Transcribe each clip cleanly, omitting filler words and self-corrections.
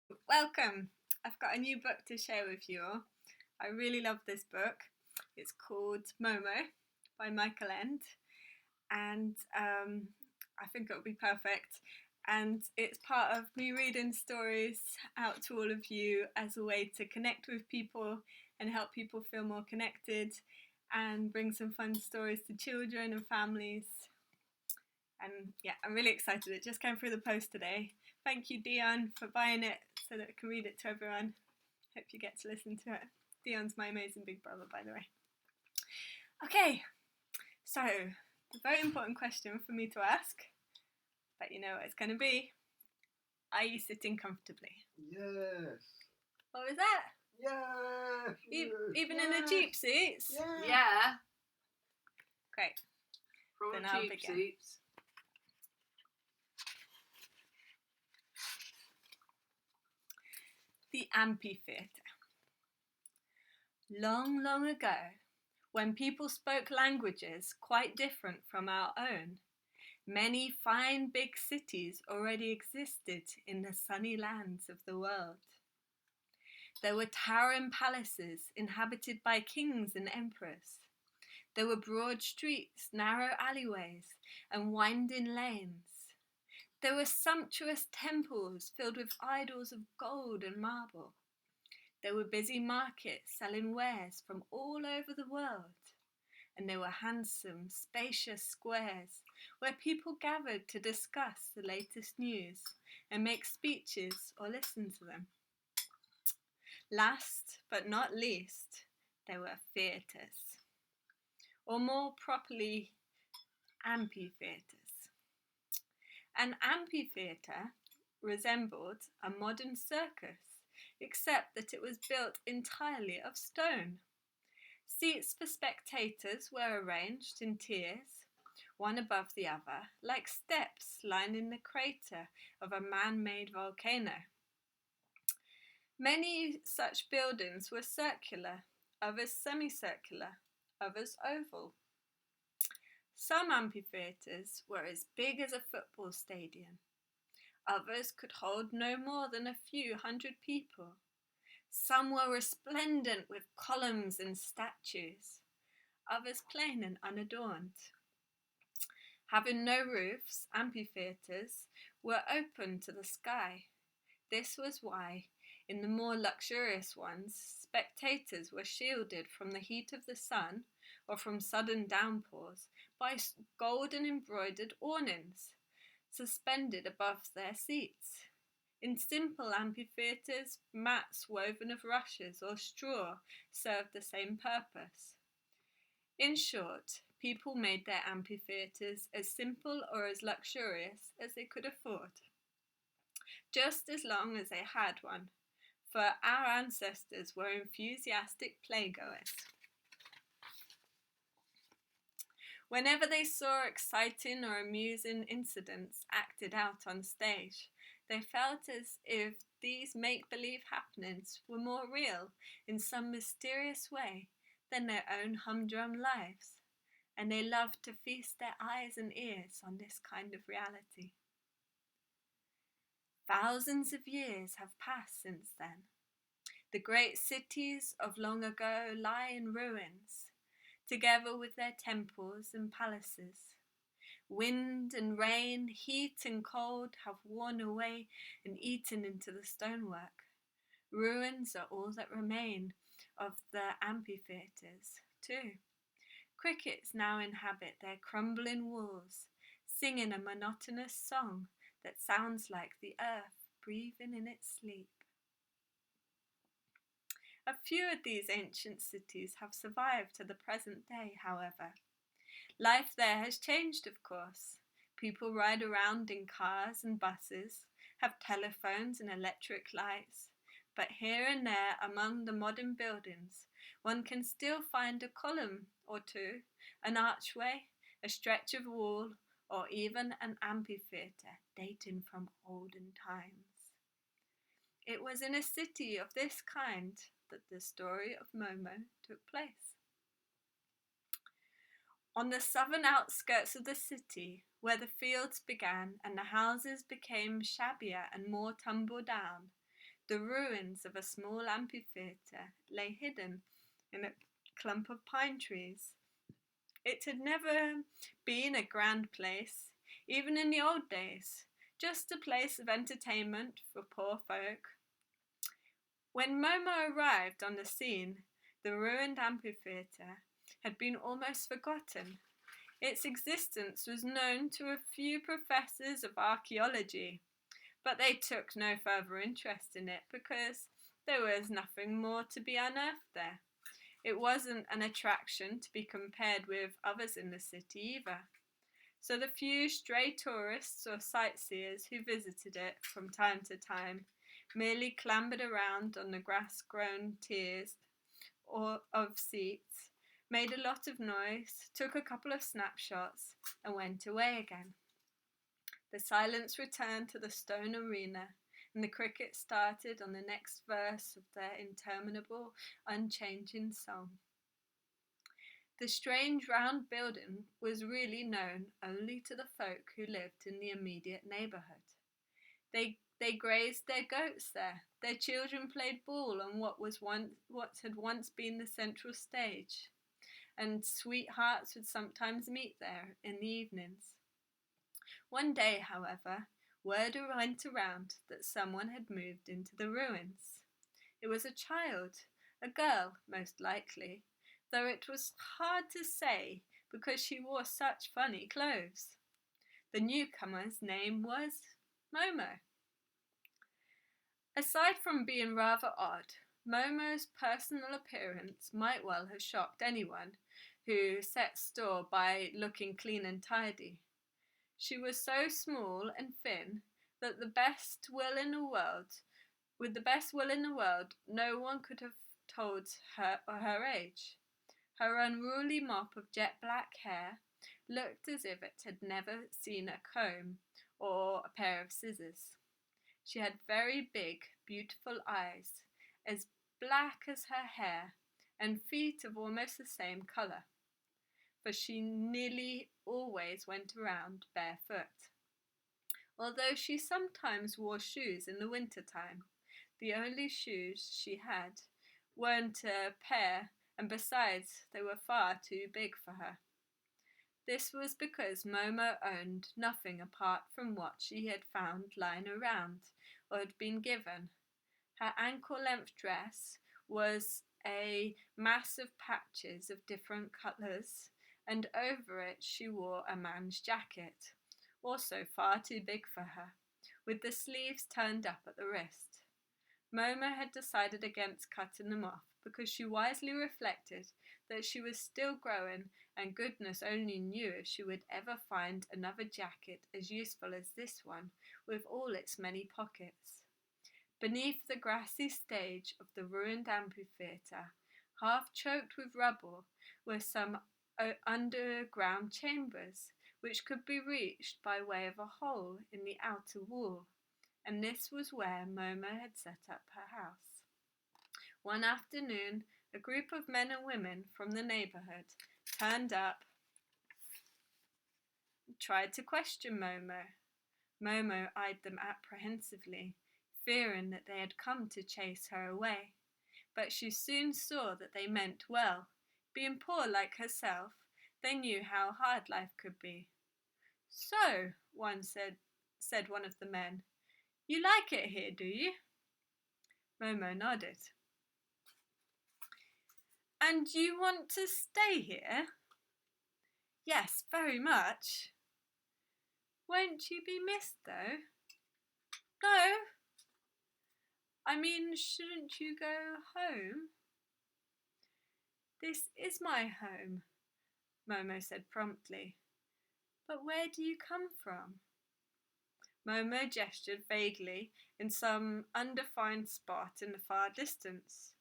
Welcome! I've got a new book to share with you all. I really love this book. It's called Momo by Michael Ende, and I think it'll be perfect. And it's part of me reading stories out to all of you as a way to connect with people and help people feel more connected and bring some fun stories to children and families. And yeah, I'm really excited. It just came through the post today. Thank you, Dion, for buying it so that I can read it to everyone. Hope you get to listen to it. Dion's my amazing big brother, by the way. Okay, so the very important question for me to ask, but you know what it's going to be. Are you sitting comfortably? Yes. What was that? Yeah. Even in the cheap seats? Yeah. Great. From Then the I'll cheap begin. seats. The amphitheater. Long, long ago, when people spoke languages quite different from our own, many fine big cities already existed in the sunny lands of the world. There were towering palaces inhabited by kings and emperors. There were broad streets, narrow alleyways, and winding lanes. There were sumptuous temples filled with idols of gold and marble. There were busy markets selling wares from all over the world. And there were handsome, spacious squares where people gathered to discuss the latest news and make speeches or listen to them. Last but not least, there were theatres, or more properly, amphitheaters. An amphitheatre resembled a modern circus, except that it was built entirely of stone. Seats for spectators were arranged in tiers, one above the other, like steps lining the crater of a man-made volcano. Many such buildings were circular, others semicircular, others oval. Some amphitheatres were as big as a football stadium. Others could hold no more than a few hundred people. Some were resplendent with columns and statues, others plain and unadorned. Having no roofs, amphitheatres were open to the sky. This was why, in the more luxurious ones, spectators were shielded from the heat of the sun or from sudden downpours by golden embroidered awnings suspended above their seats. In simple amphitheatres, mats woven of rushes or straw served the same purpose. In short, people made their amphitheatres as simple or as luxurious as they could afford, just as long as they had one, for our ancestors were enthusiastic playgoers. Whenever they saw exciting or amusing incidents acted out on stage, they felt as if these make-believe happenings were more real in some mysterious way than their own humdrum lives, and they loved to feast their eyes and ears on this kind of reality. Thousands of years have passed since then. The great cities of long ago lie in ruins, together with their temples and palaces. Wind and rain, heat and cold have worn away and eaten into the stonework. Ruins are all that remain of the amphitheatres, too. Crickets now inhabit their crumbling walls, singing a monotonous song that sounds like the earth breathing in its sleep. A few of these ancient cities have survived to the present day, however. Life there has changed, of course. People ride around in cars and buses, have telephones and electric lights, but here and there among the modern buildings, one can still find a column or two, an archway, a stretch of wall, or even an amphitheatre dating from olden times. It was in a city of this kind that the story of Momo took place. On the southern outskirts of the city, where the fields began and the houses became shabbier and more tumble down, The ruins of a small amphitheater lay hidden in a clump of pine trees. It had never been a grand place, even in the old days, just a place of entertainment for poor folk. When Momo arrived on the scene, the ruined amphitheatre had been almost forgotten. Its existence was known to a few professors of archaeology, but they took no further interest in it because there was nothing more to be unearthed there. It wasn't an attraction to be compared with others in the city either. So the few stray tourists or sightseers who visited it from time to time merely clambered around on the grass-grown tiers of seats, made a lot of noise, took a couple of snapshots, and went away again. The silence returned to the stone arena, and the cricket started on the next verse of their interminable, unchanging song. The strange round building was really known only to the folk who lived in the immediate neighbourhood. They grazed their goats there. Their children played ball on what had once been the central stage, and sweethearts would sometimes meet there in the evenings. One day, however, word went around that someone had moved into the ruins. It was a child, a girl, most likely, though it was hard to say because she wore such funny clothes. The newcomer's name was Momo. Aside from being rather odd, Momo's personal appearance might well have shocked anyone who set store by looking clean and tidy. She was so small and thin that with the best will in the world, no one could have told her age. Her unruly mop of jet black hair looked as if it had never seen a comb or a pair of scissors. She had very big, beautiful eyes, as black as her hair, and feet of almost the same colour, for she nearly always went around barefoot. Although she sometimes wore shoes in the winter time, the only shoes she had weren't a pair, and besides, they were far too big for her. This was because Momo owned nothing apart from what she had found lying around or had been given. Her ankle-length dress was a mass of patches of different colours, and over it she wore a man's jacket, also far too big for her, with the sleeves turned up at the wrist. Momo had decided against cutting them off because she wisely reflected that she was still growing, and goodness only knew if she would ever find another jacket as useful as this one, with all its many pockets. Beneath the grassy stage of the ruined amphitheatre, half choked with rubble, were some underground chambers, which could be reached by way of a hole in the outer wall, and this was where Momo had set up her house. One afternoon, a group of men and women from the neighbourhood turned up and tried to question Momo. Momo eyed them apprehensively, fearing that they had come to chase her away, but she soon saw that they meant well. Being poor like herself, they knew how hard life could be. "So," said one of the men, "you like it here, do you?" Momo nodded. "And you want to stay here?" "Yes, very much." "Won't you be missed, though?" "No. I mean, shouldn't you go home?" "This is my home," Momo said promptly. "But where do you come from?" Momo gestured vaguely in some undefined spot in the far distance.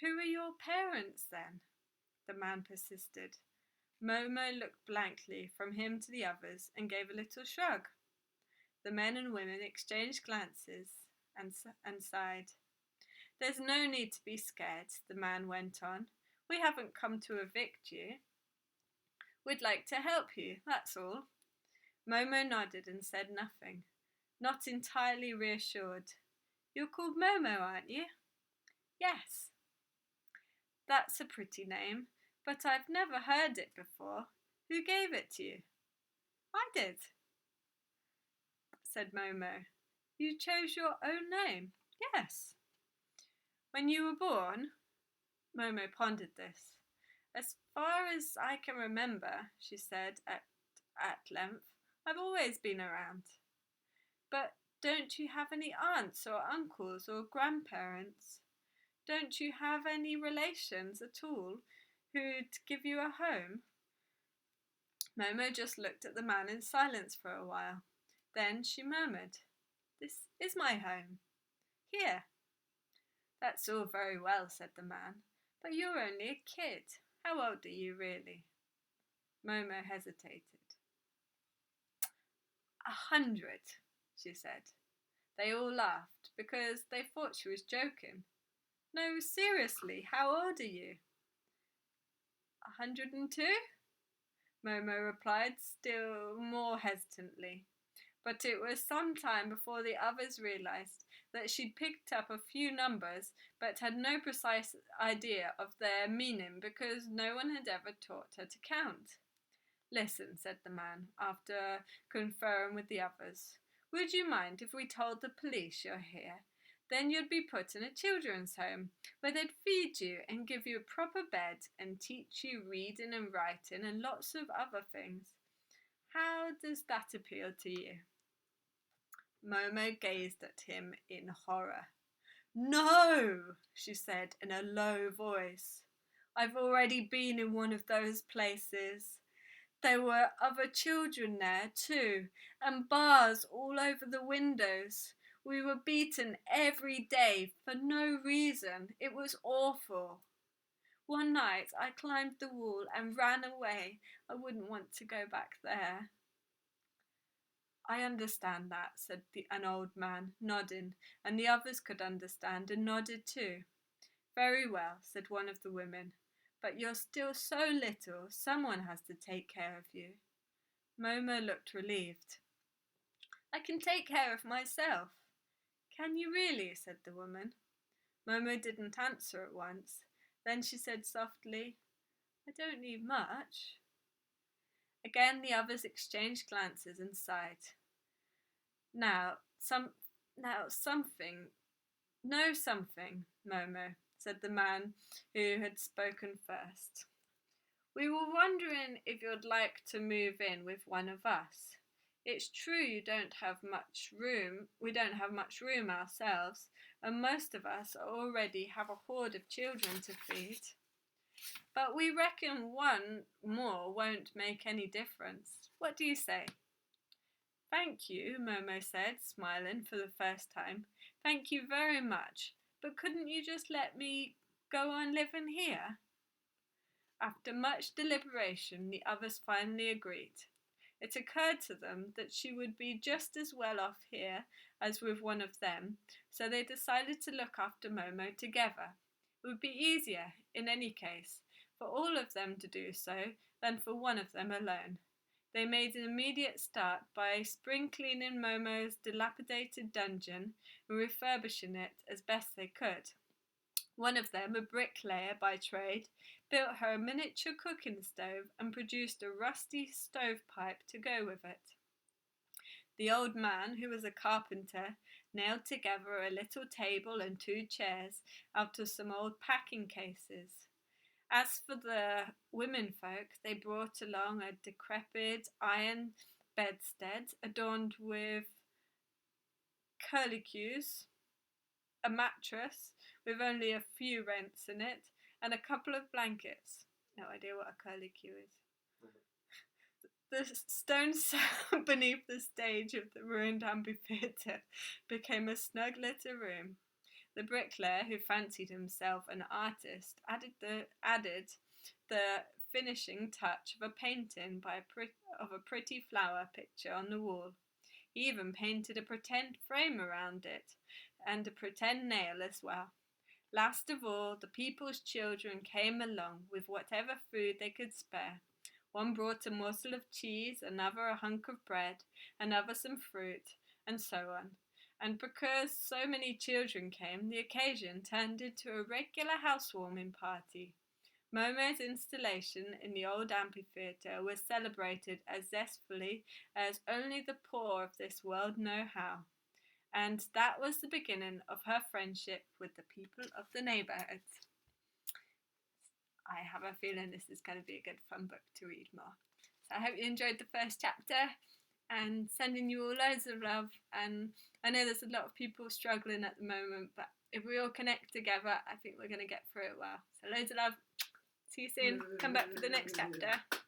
"Who are your parents, then?" the man persisted. Momo looked blankly from him to the others and gave a little shrug. The men and women exchanged glances and sighed. "There's no need to be scared," the man went on. "We haven't come to evict you. We'd like to help you, that's all." Momo nodded and said nothing, not entirely reassured. You're called Momo, aren't you? Yes. That's a pretty name, but I've never heard it before. Who gave it to you? I did, said Momo. You chose your own name? Yes. When you were born? Momo pondered this. As far as I can remember, she said at length, I've always been around. But don't you have any aunts or uncles or grandparents? Don't you have any relations at all who'd give you a home? Momo just looked at the man in silence for a while. Then she murmured, This is my home. Here. That's all very well, said the man, but you're only a kid. How old are you really? Momo hesitated. 100, she said. They all laughed because they thought she was joking. No, seriously, how old are you? 102? Momo replied, still more hesitantly. But it was some time before the others realised that she'd picked up a few numbers but had no precise idea of their meaning because no one had ever taught her to count. Listen, said the man, after conferring with the others. Would you mind if we told the police you're here? Then you'd be put in a children's home where they'd feed you and give you a proper bed and teach you reading and writing and lots of other things. How does that appeal to you? Momo gazed at him in horror. No, she said in a low voice. I've already been in one of those places. There were other children there too, and bars all over the windows. We were beaten every day for no reason. It was awful. One night I climbed the wall and ran away. I wouldn't want to go back there. I understand that, said an old man, nodding, and the others could understand and nodded too. Very well, said one of the women, but you're still so little, someone has to take care of you. Momo looked relieved. I can take care of myself. Can you really? Said the woman. Momo didn't answer at once. Then she said softly, I don't need much. Again the others exchanged glances and sighed. Know something, Momo, said the man who had spoken first. We were wondering if you'd like to move in with one of us. It's true we don't have much room ourselves, and most of us already have a horde of children to feed. But we reckon one more won't make any difference. What do you say? Thank you, Momo said, smiling for the first time. Thank you very much, but couldn't you just let me go on living here? After much deliberation, the others finally agreed. It occurred to them that she would be just as well off here as with one of them, so they decided to look after Momo together. It would be easier, in any case, for all of them to do so than for one of them alone. They made an immediate start by spring cleaning Momo's dilapidated dungeon and refurbishing it as best they could. One of them, a bricklayer by trade, built her a miniature cooking stove and produced a rusty stovepipe to go with it. The old man, who was a carpenter, nailed together a little table and 2 chairs out of some old packing cases. As for the womenfolk, they brought along a decrepit iron bedstead adorned with curlicues, a mattress with only a few rents in it, and a couple of blankets. No idea what a curlicue is. The stone cell beneath the stage of the ruined amphitheater became a snug little room. The bricklayer, who fancied himself an artist, added the finishing touch of a painting of a pretty flower picture on the wall. He even painted a pretend frame around it, and a pretend nail as well. Last of all, the people's children came along with whatever food they could spare. One brought a morsel of cheese, another a hunk of bread, another some fruit, and so on. And because so many children came, the occasion turned into a regular housewarming party. Momo's installation in the old amphitheatre was celebrated as zestfully as only the poor of this world know how. And that was the beginning of her friendship with the people of the neighbourhood. I have a feeling this is going to be a good fun book to read more. So I hope you enjoyed the first chapter, and sending you all loads of love. And I know there's a lot of people struggling at the moment, but if we all connect together, I think we're going to get through it well. So loads of love. See you soon. Come back for the next chapter.